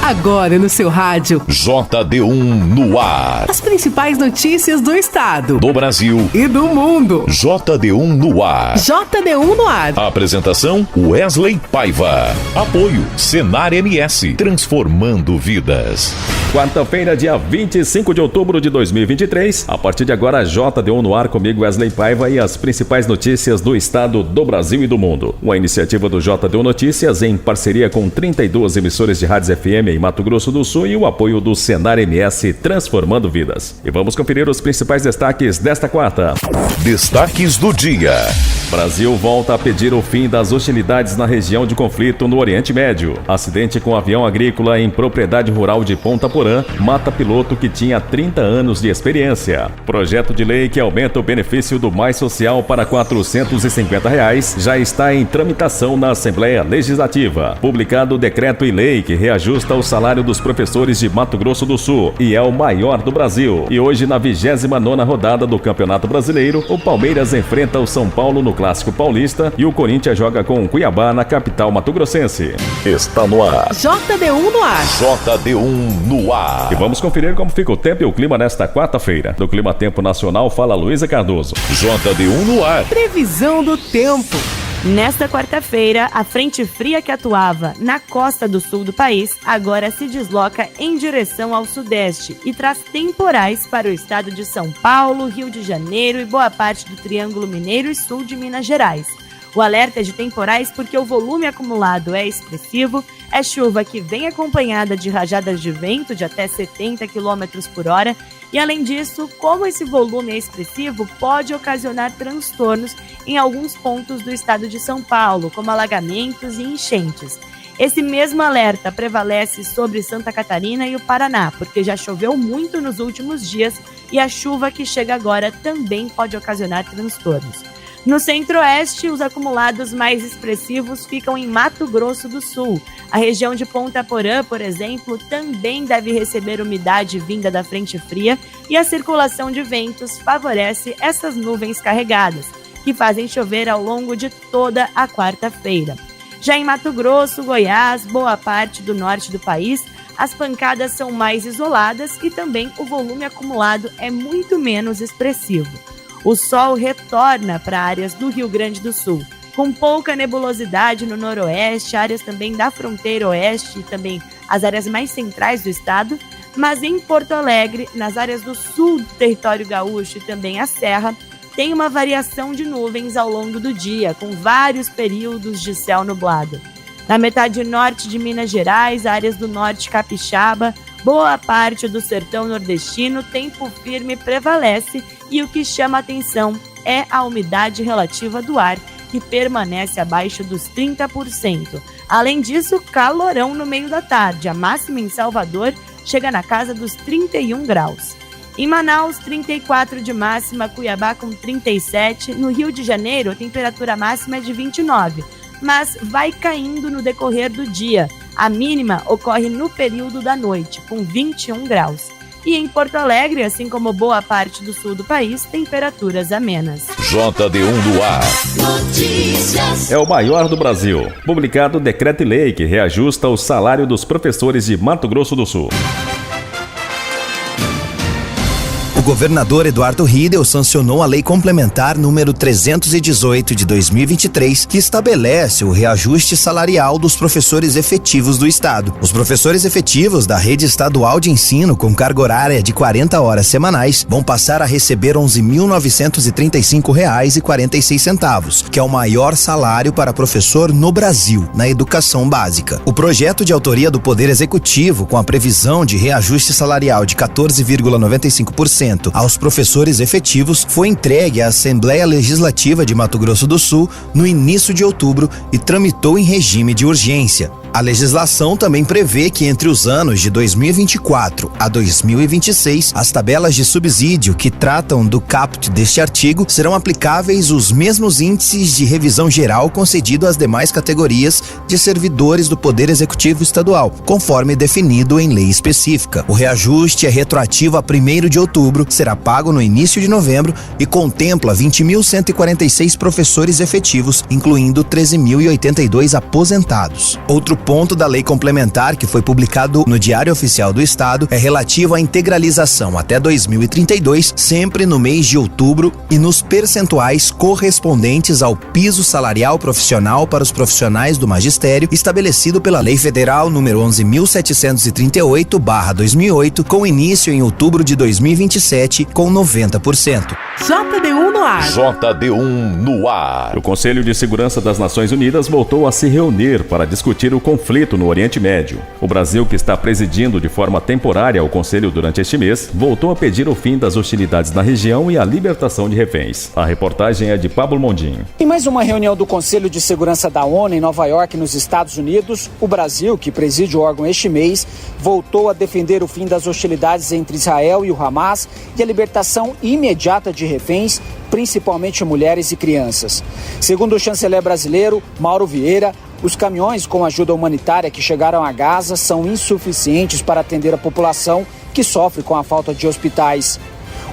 Agora no seu rádio. JD1 no ar. As principais notícias do estado, do Brasil e do mundo. JD1 no ar. JD1 no ar. Apresentação Wesley Paiva. Apoio Senar MS, transformando vidas. Quarta-feira, dia 25 de outubro de 2023. A partir de agora, JD1 no ar, comigo Wesley Paiva, e as principais notícias do estado, do Brasil e do mundo. Uma iniciativa do JD1 Notícias em parceria com 32 emissoras de rádios FM em Mato Grosso do Sul e o apoio do Senar MS, transformando vidas. E vamos conferir os principais destaques desta quarta. Destaques do dia. Brasil volta a pedir o fim das hostilidades na região de conflito no Oriente Médio. Acidente com avião agrícola em propriedade rural de Ponta Porã mata piloto que tinha 30 anos de experiência. Projeto de lei que aumenta o benefício do Mais Social para R$ 450 já está em tramitação na Assembleia Legislativa. Publicado o decreto e lei que reajusta o salário dos professores de Mato Grosso do Sul e é o maior do Brasil. E hoje, na 29ª rodada do Campeonato Brasileiro, o Palmeiras enfrenta o São Paulo no Clássico Paulista e o Corinthians joga com o Cuiabá na capital mato-grossense. Está no ar. JD1 no ar. JD1 no ar. E vamos conferir como fica o tempo e o clima nesta quarta-feira. Do Clima Tempo Nacional fala Luísa Cardoso. JD1 no ar. Previsão do tempo. Nesta quarta-feira, a frente fria que atuava na costa do sul do país agora se desloca em direção ao sudeste e traz temporais para o estado de São Paulo, Rio de Janeiro e boa parte do Triângulo Mineiro e sul de Minas Gerais. O alerta é de temporais porque o volume acumulado é expressivo, é chuva que vem acompanhada de rajadas de vento de até 70 km por hora e, além disso, como esse volume é expressivo, pode ocasionar transtornos em alguns pontos do estado de São Paulo, como alagamentos e enchentes. Esse mesmo alerta prevalece sobre Santa Catarina e o Paraná, porque já choveu muito nos últimos dias e a chuva que chega agora também pode ocasionar transtornos. No centro-oeste, os acumulados mais expressivos ficam em Mato Grosso do Sul. A região de Ponta Porã, por exemplo, também deve receber umidade vinda da frente fria e a circulação de ventos favorece essas nuvens carregadas, que fazem chover ao longo de toda a quarta-feira. Já em Mato Grosso, Goiás, boa parte do norte do país, as pancadas são mais isoladas e também o volume acumulado é muito menos expressivo. O sol retorna para áreas do Rio Grande do Sul, com pouca nebulosidade no noroeste, áreas também da fronteira oeste e também as áreas mais centrais do estado, mas em Porto Alegre, nas áreas do sul do território gaúcho e também a serra, tem uma variação de nuvens ao longo do dia, com vários períodos de céu nublado. Na metade norte de Minas Gerais, áreas do norte capixaba, boa parte do sertão nordestino, tempo firme prevalece e o que chama atenção é a umidade relativa do ar, que permanece abaixo dos 30%. Além disso, calorão no meio da tarde. A máxima em Salvador chega na casa dos 31 graus. Em Manaus, 34 de máxima, Cuiabá com 37. No Rio de Janeiro, a temperatura máxima é de 29, mas vai caindo no decorrer do dia. A mínima ocorre no período da noite, com 21 graus. E em Porto Alegre, assim como boa parte do sul do país, temperaturas amenas. JD1 do ar. É o maior do Brasil. Publicado o decreto e lei que reajusta o salário dos professores de Mato Grosso do Sul. O governador Eduardo Riedel sancionou a Lei Complementar número 318 de 2023, que estabelece o reajuste salarial dos professores efetivos do estado. Os professores efetivos da rede estadual de ensino com carga horária de 40 horas semanais vão passar a receber R$ 11.935,46, que é o maior salário para professor no Brasil, na educação básica. O projeto de autoria do Poder Executivo, com a previsão de reajuste salarial de 14,95% aos professores efetivos, foi entregue à Assembleia Legislativa de Mato Grosso do Sul no início de outubro e tramitou em regime de urgência. A legislação também prevê que entre os anos de 2024 a 2026, as tabelas de subsídio que tratam do caput deste artigo serão aplicáveis os mesmos índices de revisão geral concedido às demais categorias de servidores do Poder Executivo Estadual, conforme definido em lei específica. O reajuste é retroativo a 1º de outubro, será pago no início de novembro e contempla 20.146 professores efetivos, incluindo 13.082 aposentados. Outro ponto da lei complementar que foi publicado no Diário Oficial do Estado é relativo à integralização até 2032, sempre no mês de outubro, e nos percentuais correspondentes ao piso salarial profissional para os profissionais do magistério estabelecido pela Lei Federal número 11.738/2008, com início em outubro de 2027, com 90%. JD1 no ar. JD1 no ar. O Conselho de Segurança das Nações Unidas voltou a se reunir para discutir o conflito no Oriente Médio. O Brasil, que está presidindo de forma temporária o Conselho durante este mês, voltou a pedir o fim das hostilidades na região e a libertação de reféns. A reportagem é de Pablo Mondin. Em mais uma reunião do Conselho de Segurança da ONU em Nova York, nos Estados Unidos, o Brasil, que preside o órgão este mês, voltou a defender o fim das hostilidades entre Israel e o Hamas e a libertação imediata de reféns, principalmente mulheres e crianças. Segundo o chanceler brasileiro, Mauro Vieira, os caminhões com ajuda humanitária que chegaram a Gaza são insuficientes para atender a população que sofre com a falta de hospitais.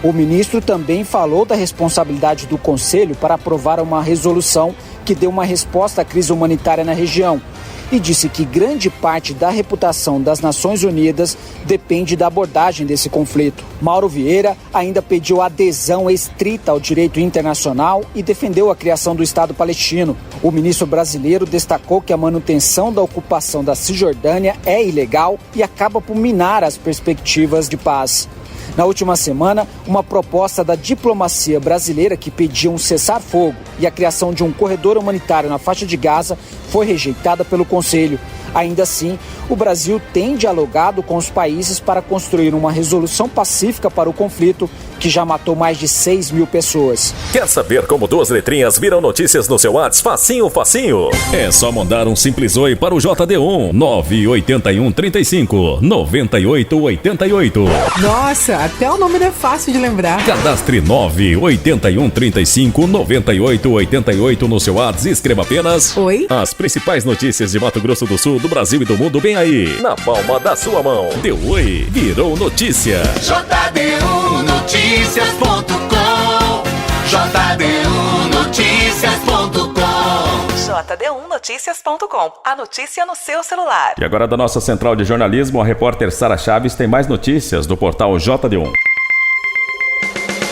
O ministro também falou da responsabilidade do Conselho para aprovar uma resolução que dê uma resposta à crise humanitária na região e disse que grande parte da reputação das Nações Unidas depende da abordagem desse conflito. Mauro Vieira ainda pediu adesão estrita ao direito internacional e defendeu a criação do Estado palestino. O ministro brasileiro destacou que a manutenção da ocupação da Cisjordânia é ilegal e acaba por minar as perspectivas de paz. Na última semana, uma proposta da diplomacia brasileira que pedia um cessar-fogo e a criação de um corredor humanitário na faixa de Gaza foi rejeitada pelo Conselho. Ainda assim, o Brasil tem dialogado com os países para construir uma resolução pacífica para o conflito, que já matou mais de 6 mil pessoas. Quer saber como 2 letrinhas viram notícias no seu WhatsApp? Facinho, facinho. É só mandar um simples oi para o JD1 981 35 98 88. Nossa, até o nome é fácil de lembrar. Cadastre 981 35 98 88 no seu WhatsApp e escreva apenas Oi. As principais notícias de Mato Grosso do Sul, do Brasil e do mundo bem aí, na palma da sua mão. Deu oi, virou notícia. JD1Noticias.com JD1Noticias.com JD1Noticias.com. A notícia no seu celular. E agora da nossa central de jornalismo, a repórter Sara Chaves tem mais notícias do portal JD1.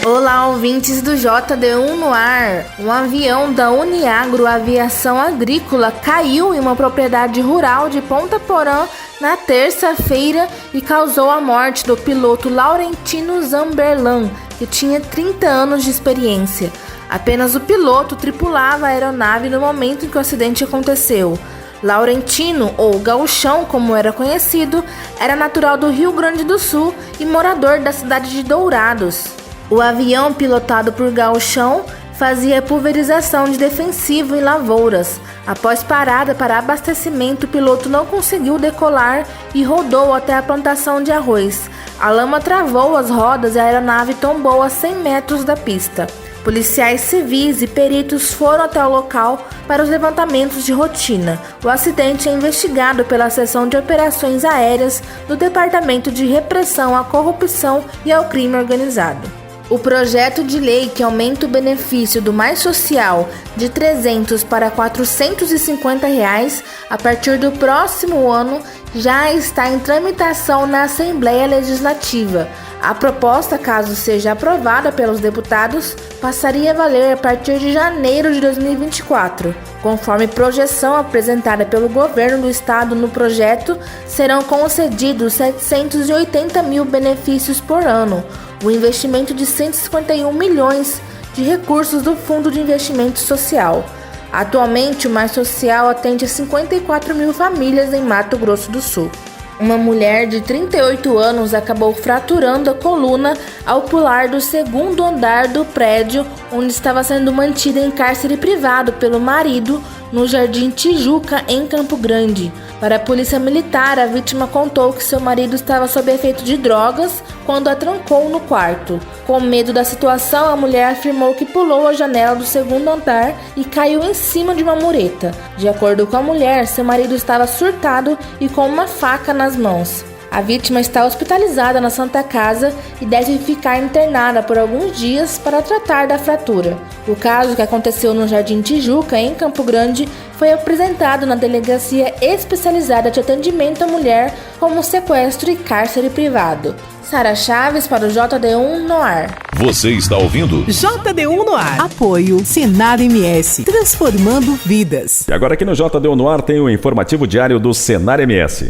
Olá, ouvintes do JD1 no ar. Um avião da Uniagro Aviação Agrícola caiu em uma propriedade rural de Ponta Porã na terça-feira e causou a morte do piloto Laurentino Zamberlan, que tinha 30 anos de experiência. Apenas o piloto tripulava a aeronave no momento em que o acidente aconteceu. Laurentino, ou Gauchão como era conhecido, era natural do Rio Grande do Sul e morador da cidade de Dourados. O avião, pilotado por Gauchão, fazia pulverização de defensivo em lavouras. Após parada para abastecimento, o piloto não conseguiu decolar e rodou até a plantação de arroz. A lama travou as rodas e a aeronave tombou a 100 metros da pista. Policiais civis e peritos foram até o local para os levantamentos de rotina. O acidente é investigado pela Seção de Operações Aéreas do Departamento de Repressão à Corrupção e ao Crime Organizado. O projeto de lei que aumenta o benefício do Mais Social de R$ 300 para R$ 450 a partir do próximo ano já está em tramitação na Assembleia Legislativa. A proposta, caso seja aprovada pelos deputados, passaria a valer a partir de janeiro de 2024. Conforme projeção apresentada pelo governo do estado no projeto, serão concedidos 780 mil benefícios por ano. O investimento de 151 milhões de recursos do Fundo de Investimento Social. Atualmente, o Mais Social atende a 54 mil famílias em Mato Grosso do Sul. Uma mulher de 38 anos acabou fraturando a coluna ao pular do segundo andar do prédio onde estava sendo mantida em cárcere privado pelo marido no Jardim Tijuca, em Campo Grande. Para a polícia militar, a vítima contou que seu marido estava sob efeito de drogas quando a trancou no quarto. Com medo da situação, a mulher afirmou que pulou a janela do segundo andar e caiu em cima de uma mureta. De acordo com a mulher, seu marido estava surtado e com uma faca nas mãos. A vítima está hospitalizada na Santa Casa e deve ficar internada por alguns dias para tratar da fratura. O caso, que aconteceu no Jardim Tijuca, em Campo Grande, foi apresentado na Delegacia Especializada de Atendimento à Mulher como sequestro e cárcere privado. Sara Chaves para o JD1 no ar. Você está ouvindo? JD1 no ar. Apoio Senar MS, transformando vidas. E agora aqui no JD1 no ar tem o informativo diário do Senar MS.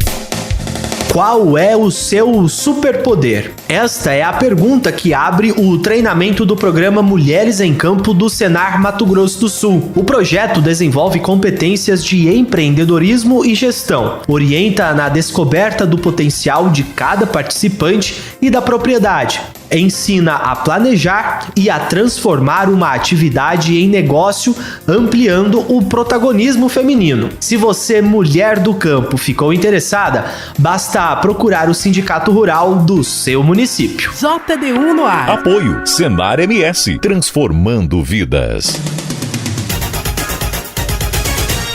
Qual é o seu superpoder? Esta é a pergunta que abre o treinamento do programa Mulheres em Campo do Senar Mato Grosso do Sul. O projeto desenvolve competências de empreendedorismo e gestão, orienta na descoberta do potencial de cada participante e da propriedade, ensina a planejar e a transformar uma atividade em negócio, ampliando o protagonismo feminino. Se você, mulher do campo, ficou interessada, basta procurar o Sindicato Rural do seu município. JD1 no ar. Apoio Senar MS, transformando vidas.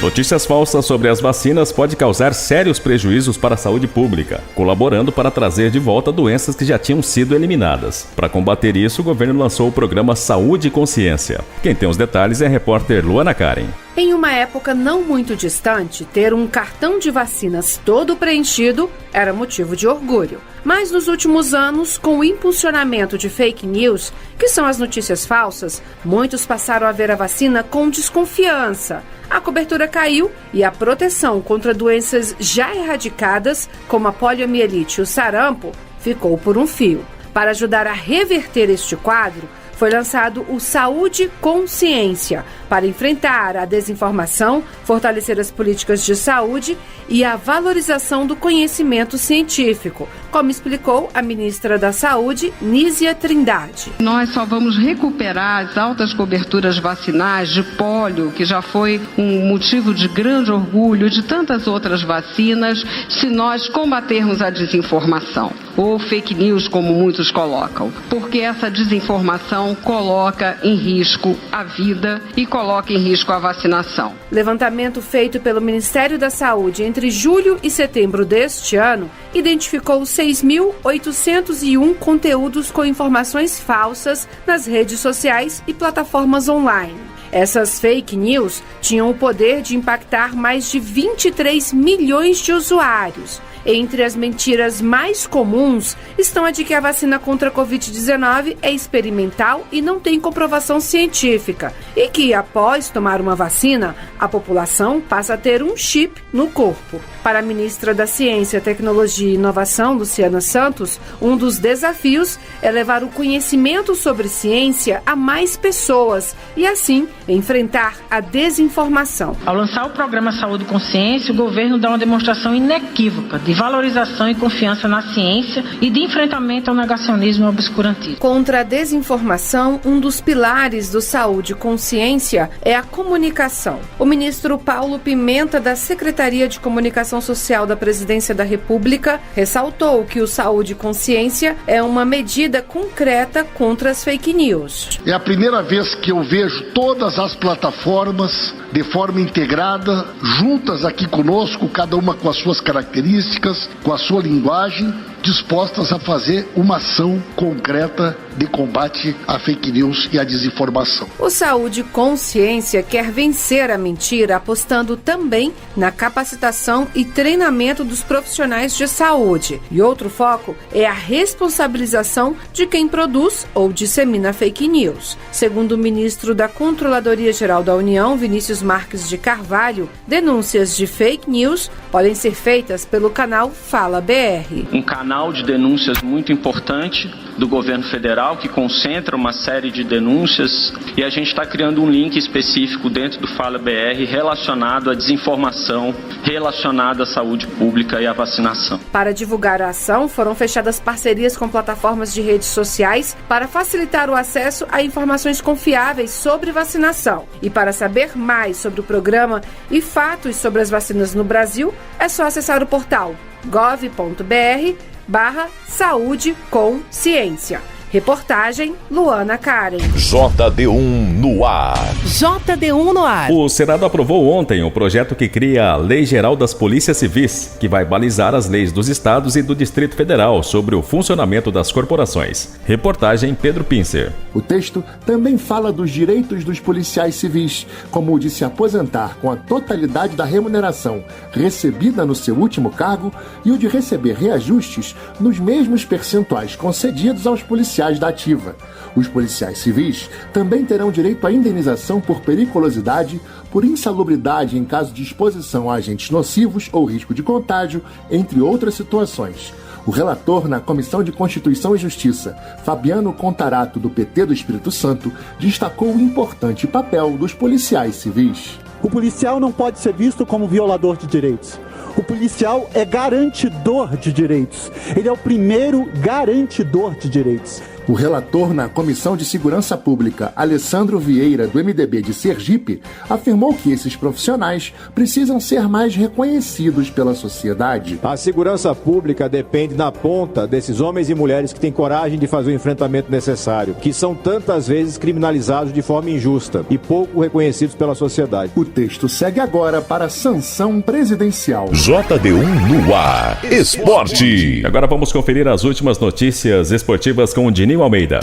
Notícias falsas sobre as vacinas podem causar sérios prejuízos para a saúde pública, colaborando para trazer de volta doenças que já tinham sido eliminadas. Para combater isso, o governo lançou o programa Saúde e Consciência. Quem tem os detalhes é a repórter Luana Karen. Em uma época não muito distante, ter um cartão de vacinas todo preenchido era motivo de orgulho. Mas nos últimos anos, com o impulsionamento de fake news, que são as notícias falsas, muitos passaram a ver a vacina com desconfiança. A cobertura caiu e a proteção contra doenças já erradicadas, como a poliomielite e o sarampo, ficou por um fio. Para ajudar a reverter este quadro, foi lançado o Saúde Consciência, para enfrentar a desinformação, fortalecer as políticas de saúde e a valorização do conhecimento científico, como explicou a ministra da Saúde, Nízia Trindade. Nós só vamos recuperar as altas coberturas vacinais de pólio, que já foi um motivo de grande orgulho, de tantas outras vacinas, se nós combatermos a desinformação, ou fake news, como muitos colocam, porque essa desinformação coloca em risco a vida e coloca em risco a vacinação. Levantamento feito pelo Ministério da Saúde entre julho e setembro deste ano identificou 6.801 conteúdos com informações falsas nas redes sociais e plataformas online. Essas fake news tinham o poder de impactar mais de 23 milhões de usuários. Entre as mentiras mais comuns estão a de que a vacina contra a Covid-19 é experimental e não tem comprovação científica, e que, após tomar uma vacina, a população passa a ter um chip no corpo. Para a ministra da Ciência, Tecnologia e Inovação, Luciana Santos, um dos desafios é levar o conhecimento sobre ciência a mais pessoas e, assim, enfrentar a desinformação. Ao lançar o programa Saúde e Consciência, o governo dá uma demonstração inequívoca de valorização e confiança na ciência e de enfrentamento ao negacionismo e ao obscurantismo. Contra a desinformação, um dos pilares do Saúde e Consciência é a comunicação. O ministro Paulo Pimenta, da Secretaria de Comunicação Social da Presidência da República, ressaltou que o Saúde e Consciência é uma medida concreta contra as fake news. É a primeira vez que eu vejo todas as plataformas de forma integrada, juntas aqui conosco, cada uma com as suas características, com a sua linguagem, dispostas a fazer uma ação concreta de combate à fake news e à desinformação. O Saúde e Consciência quer vencer a mentira, apostando também na capacitação e treinamento dos profissionais de saúde. E outro foco é a responsabilização de quem produz ou dissemina fake news. Segundo o ministro da Controladoria Geral da União, Vinícius Marques de Carvalho, denúncias de fake news podem ser feitas pelo canal Fala BR. Um canal de denúncias muito importante do governo federal, que concentra uma série de denúncias, e a gente está criando um link específico dentro do Fala BR relacionado à desinformação, relacionado à saúde pública e à vacinação. Para divulgar a ação, foram fechadas parcerias com plataformas de redes sociais para facilitar o acesso a informações confiáveis sobre vacinação. E para saber mais sobre o programa e fatos sobre as vacinas no Brasil, é só acessar o portal gov.br/saúde com ciência. Reportagem Luana Karen. JD1 no ar. JD1 no ar. O Senado aprovou ontem o projeto que cria a Lei Geral das Polícias Civis, que vai balizar as leis dos estados e do Distrito Federal sobre o funcionamento das corporações. Reportagem Pedro Pincer. O texto também fala dos direitos dos policiais civis, como o de se aposentar com a totalidade da remuneração recebida no seu último cargo e o de receber reajustes nos mesmos percentuais concedidos aos policiais da ativa. Os policiais civis também terão direito à indenização por periculosidade, por insalubridade em caso de exposição a agentes nocivos ou risco de contágio, entre outras situações. O relator na Comissão de Constituição e Justiça, Fabiano Contarato, do PT do Espírito Santo, destacou o importante papel dos policiais civis. O policial não pode ser visto como violador de direitos. O policial é garantidor de direitos. Ele é o primeiro garantidor de direitos. O relator na Comissão de Segurança Pública, Alessandro Vieira, do MDB de Sergipe, afirmou que esses profissionais precisam ser mais reconhecidos pela sociedade. A segurança pública depende na ponta desses homens e mulheres que têm coragem de fazer o enfrentamento necessário, que são tantas vezes criminalizados de forma injusta e pouco reconhecidos pela sociedade. O texto segue agora para a sanção presidencial. JD1 no ar. Esporte. Agora vamos conferir as últimas notícias esportivas com o Dini Almeida.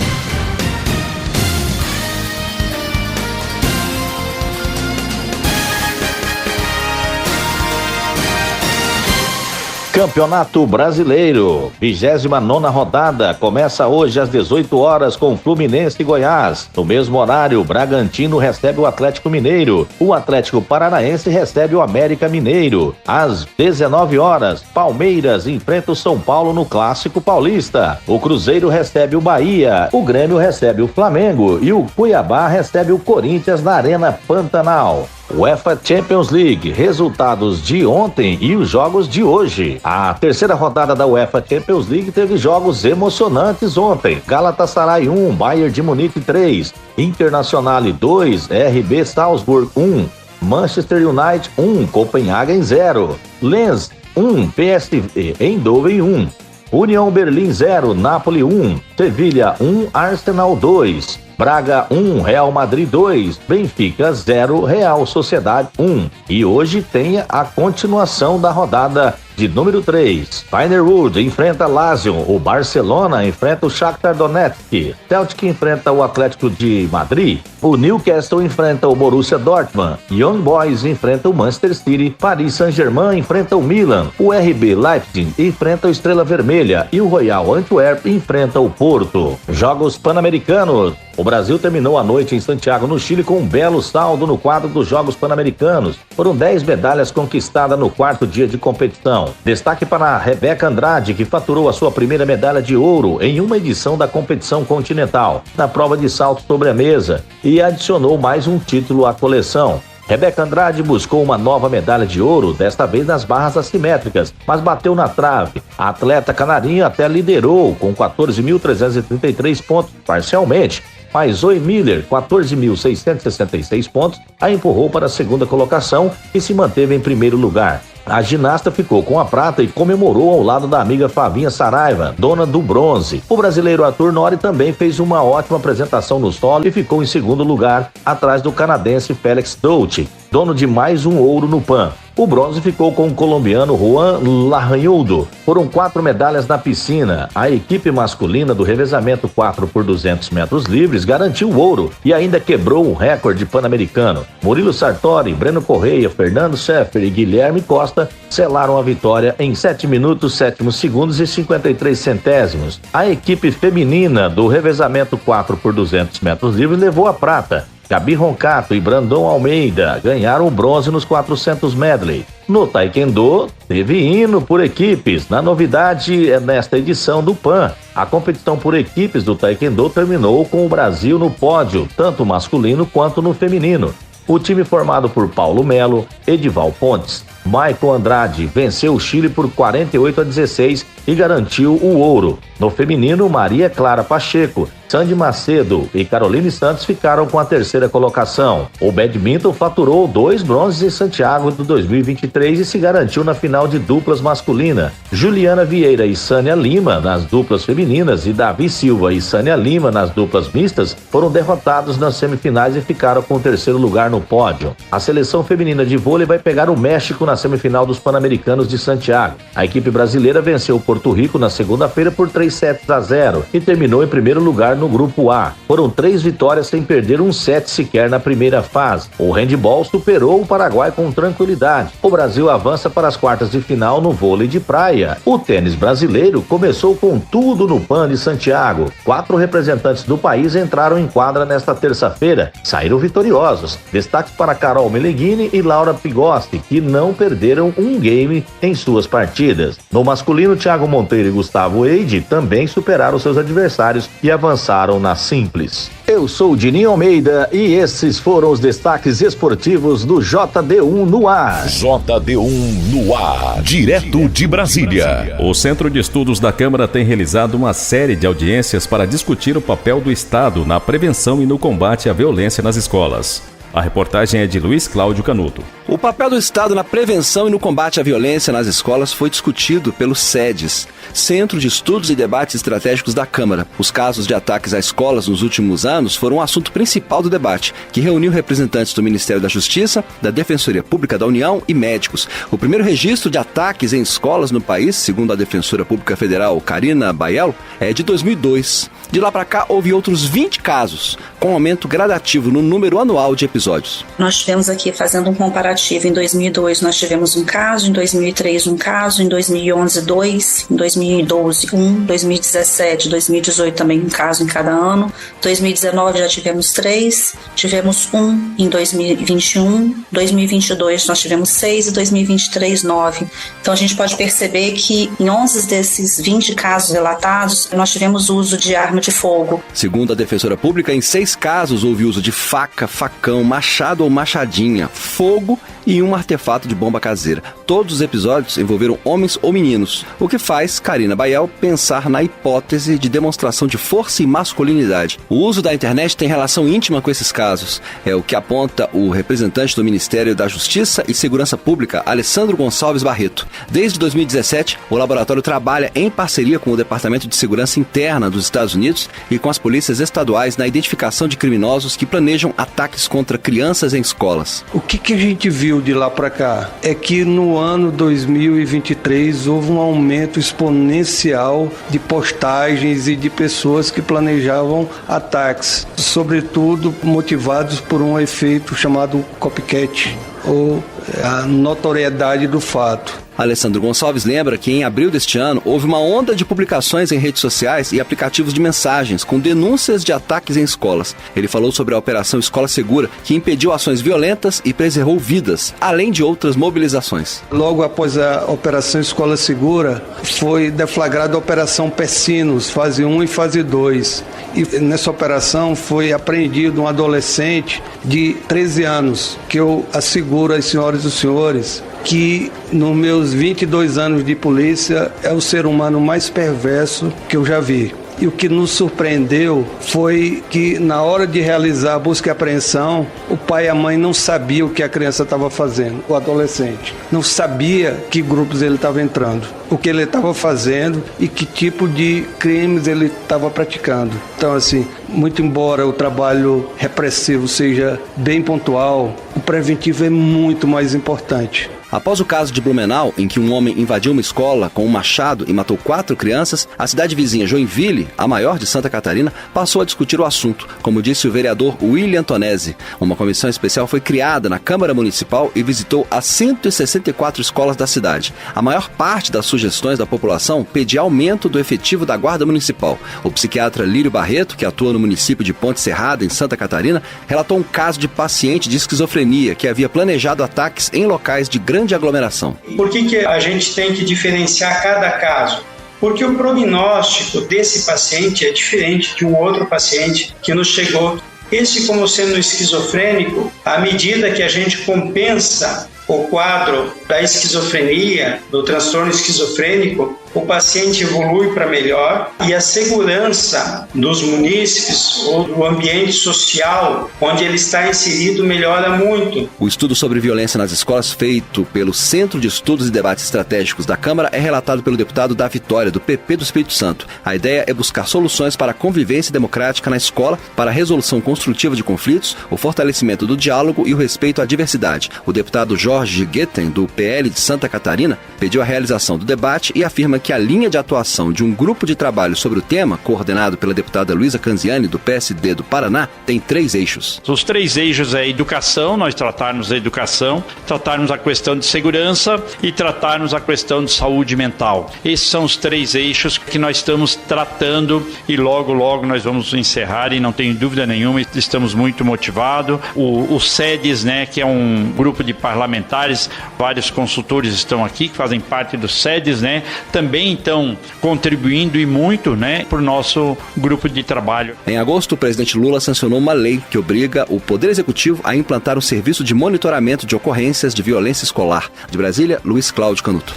Campeonato Brasileiro, 29ª rodada, começa hoje às 18 horas com Fluminense e Goiás. No mesmo horário, Bragantino recebe o Atlético Mineiro. O Atlético Paranaense recebe o América Mineiro. Às 19 horas, Palmeiras enfrenta o São Paulo no Clássico Paulista. O Cruzeiro recebe o Bahia. O Grêmio recebe o Flamengo. E o Cuiabá recebe o Corinthians na Arena Pantanal. UEFA Champions League, resultados de ontem e os jogos de hoje. A terceira rodada da UEFA Champions League teve jogos emocionantes ontem. Galatasaray 1, Bayern de Munique 3, Internazionale 2, RB Salzburg 1, Manchester United 1, Copenhagen 0, Lens 1, PSV Eindhoven 1, União Berlim 0, Napoli 1, Sevilha 1, Arsenal 2, Braga 1, Real Madrid 2, Benfica 0, Real Sociedade 1. E hoje tem a continuação da rodada de número 3. Feyenoord enfrenta Lazio, o Barcelona enfrenta o Shakhtar Donetsk, Celtic enfrenta o Atlético de Madrid, o Newcastle enfrenta o Borussia Dortmund, Young Boys enfrenta o Manchester City, Paris Saint-Germain enfrenta o Milan, o RB Leipzig enfrenta o Estrela Vermelha e o Royal Antwerp enfrenta o Porto. Jogos Pan-Americanos. O Brasil terminou a noite em Santiago, no Chile, com um belo saldo no quadro dos Jogos Pan-Americanos. Foram 10 medalhas conquistadas no quarto dia de competição. Destaque para a Rebeca Andrade, que faturou a sua primeira medalha de ouro em uma edição da competição continental, na prova de salto sobre a mesa, e adicionou mais um título à coleção. Rebeca Andrade buscou uma nova medalha de ouro, desta vez nas barras assimétricas, mas bateu na trave. A atleta canarinha até liderou com 14.333 pontos parcialmente, mas Zoe Miller, 14.666 pontos, a empurrou para a segunda colocação e se manteve em primeiro lugar. A ginasta ficou com a prata e comemorou ao lado da amiga Flavinha Saraiva, dona do bronze. O brasileiro Arthur Nori também fez uma ótima apresentação no solo e ficou em segundo lugar, atrás do canadense Félix Doughty, dono de mais um ouro no PAN. O bronze ficou com o colombiano Juan Larrañudo. Foram 4 medalhas na piscina. A equipe masculina do revezamento 4x200 metros livres garantiu o ouro e ainda quebrou o recorde pan-americano. Murilo Sartori, Breno Correia, Fernando Scheffer e Guilherme Costa selaram a vitória em 7 minutos, 7 segundos e 53 centésimos. A equipe feminina do revezamento 4x200 metros livres levou a prata. Gabi Roncato e Brandon Almeida ganharam o bronze nos 400 medley. No Taekwondo, teve hino por equipes. Na novidade, nesta edição do PAN, a competição por equipes do Taekwondo terminou com o Brasil no pódio, tanto masculino quanto no feminino. O time formado por Paulo Melo, Edival Pontes, Maicon Andrade venceu o Chile por 48-16 e garantiu o ouro. No feminino, Maria Clara Pacheco, Sandy Macedo e Caroline Santos ficaram com a terceira colocação. O badminton faturou 2 bronzes em Santiago do 2023 e se garantiu na final de duplas masculina. Juliana Vieira e Sânia Lima nas duplas femininas e Davi Silva e Sânia Lima nas duplas mistas foram derrotados nas semifinais e ficaram com o terceiro lugar no pódio. A seleção feminina de vôlei vai pegar o México na semifinal dos Pan-Americanos de Santiago. A equipe brasileira venceu o Porto Rico na segunda-feira por 3-0 e terminou em primeiro lugar no Grupo A. Foram 3 vitórias sem perder um set sequer na primeira fase. O handebol superou o Paraguai com tranquilidade. O Brasil avança para as quartas de final no vôlei de praia. O tênis brasileiro começou com tudo no Pan de Santiago. 4 representantes do país entraram em quadra nesta terça-feira. Saíram vitoriosos. Destaque para Carol Meleghini e Laura Pigossi, que não perderam um game em suas partidas. No masculino, Thiago Monteiro e Gustavo Eide também superaram seus adversários e avançaram na simples. Eu sou o Dininho Almeida e esses foram os destaques esportivos do JD1 no ar. JD1 no ar, direto de Brasília. O Centro de Estudos da Câmara tem realizado uma série de audiências para discutir o papel do Estado na prevenção e no combate à violência nas escolas. A reportagem é de Luiz Cláudio Canuto. O papel do Estado na prevenção e no combate à violência nas escolas foi discutido pelo SEDES, Centro de Estudos e Debates Estratégicos da Câmara. Os casos de ataques a escolas nos últimos anos foram o assunto principal do debate, que reuniu representantes do Ministério da Justiça, da Defensoria Pública da União e médicos. O primeiro registro de ataques em escolas no país, segundo a Defensora Pública Federal Karina Baiello, é de 2002. De lá para cá, houve outros 20 casos, com aumento gradativo no número anual de episódios. Nós tivemos aqui, fazendo um comparativo, em 2002 nós tivemos um caso, em 2003 um caso, em 2011 2, em 2012 1, 2017, 2018 também um caso em cada ano, 2019 já tivemos 3, tivemos 1 em 2021, 2022 nós tivemos 6 e 2023 9. Então a gente pode perceber que em 11 desses 20 casos relatados nós tivemos uso de arma de fogo. Segundo a Defensora Pública, em 6 casos houve uso de faca, facão, machado ou machadinha, fogo e um artefato de bomba caseira. Todos os episódios envolveram homens ou meninos, o que faz Karina Baiello pensar na hipótese de demonstração de força e masculinidade. O uso da internet tem relação íntima com esses casos. É o que aponta o representante do Ministério da Justiça e Segurança Pública, Alessandro Gonçalves Barreto. Desde 2017, o laboratório trabalha em parceria com o Departamento de Segurança Interna dos Estados Unidos e com as polícias estaduais na identificação de criminosos que planejam ataques contra crianças em escolas. O que a gente viu de lá para cá é que no ano 2023 houve um aumento exponencial de postagens e de pessoas que planejavam ataques, sobretudo motivados por um efeito chamado copycat, ou a notoriedade do fato. Alessandro Gonçalves lembra que em abril deste ano houve uma onda de publicações em redes sociais e aplicativos de mensagens com denúncias de ataques em escolas. Ele falou sobre a Operação Escola Segura, que impediu ações violentas e preservou vidas, além de outras mobilizações. Logo após a Operação Escola Segura, foi deflagrada a Operação Pessinos, fase 1 e fase 2. E nessa operação foi apreendido um adolescente de 13 anos, que eu asseguro às senhoras e senhores que nos meus 22 anos de polícia é o ser humano mais perverso que eu já vi. E o que nos surpreendeu foi que na hora de realizar a busca e apreensão, o pai e a mãe não sabiam o que a criança estava fazendo, o adolescente. Não sabia que grupos ele estava entrando, o que ele estava fazendo e que tipo de crimes ele estava praticando. Então, assim, muito embora o trabalho repressivo seja bem pontual, o preventivo é muito mais importante. Após o caso de Blumenau, em que um homem invadiu uma escola com um machado e matou 4 crianças, a cidade vizinha Joinville, a maior de Santa Catarina, passou a discutir o assunto, como disse o vereador William Tonesi. Uma comissão especial foi criada na Câmara Municipal e visitou as 164 escolas da cidade. A maior parte das sugestões da população pedia aumento do efetivo da Guarda Municipal. O psiquiatra Lírio Barreto, que atua no município de Ponte Serrada, em Santa Catarina, relatou um caso de paciente de esquizofrenia que havia planejado ataques em locais de grande aglomeração. Por que a gente tem que diferenciar cada caso? Porque o prognóstico desse paciente é diferente de um outro paciente que nos chegou. Esse, como sendo esquizofrênico, à medida que a gente compensa o quadro da esquizofrenia, do transtorno esquizofrênico, o paciente evolui para melhor e a segurança dos munícipes ou do ambiente social onde ele está inserido melhora muito. O estudo sobre violência nas escolas feito pelo Centro de Estudos e Debates Estratégicos da Câmara é relatado pelo deputado da Vitória, do PP do Espírito Santo. A ideia é buscar soluções para a convivência democrática na escola, para a resolução construtiva de conflitos, o fortalecimento do diálogo e o respeito à diversidade. O deputado Jorge Guetem, do PL de Santa Catarina, pediu a realização do debate e afirma que a linha de atuação de um grupo de trabalho sobre o tema, coordenado pela deputada Luísa Canziani, do PSD do Paraná, tem 3 eixos. Os 3 eixos é educação, nós tratarmos a educação, tratarmos a questão de segurança e tratarmos a questão de saúde mental. Esses são os 3 eixos que nós estamos tratando e logo nós vamos encerrar e não tenho dúvida nenhuma, estamos muito motivados. O SEDES, né, que é um grupo de parlamentares, vários consultores estão aqui que fazem parte do SEDES, né, também estão contribuindo e muito, né, para o nosso grupo de trabalho. Em agosto, o presidente Lula sancionou uma lei que obriga o Poder Executivo a implantar um serviço de monitoramento de ocorrências de violência escolar. De Brasília, Luiz Cláudio Canuto.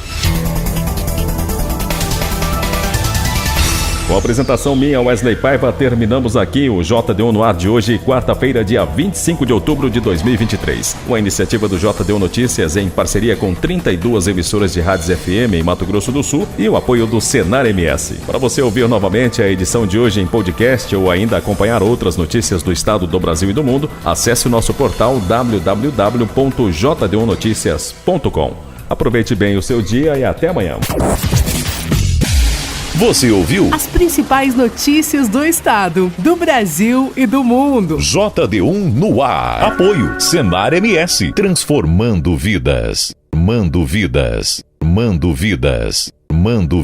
Com a apresentação minha, Wesley Paiva, terminamos aqui o JD1 no ar de hoje, quarta-feira, dia 25 de outubro de 2023. Com a iniciativa do JD1 Notícias, em parceria com 32 emissoras de rádios FM em Mato Grosso do Sul e o apoio do Senar MS. Para você ouvir novamente a edição de hoje em podcast ou ainda acompanhar outras notícias do estado, do Brasil e do mundo, acesse o nosso portal www.jd1noticias.com. Aproveite bem o seu dia e até amanhã. Você ouviu as principais notícias do estado, do Brasil e do mundo. JD1 no ar. Apoio Senar MS. Transformando vidas. Mando vidas. Mando vidas. Mando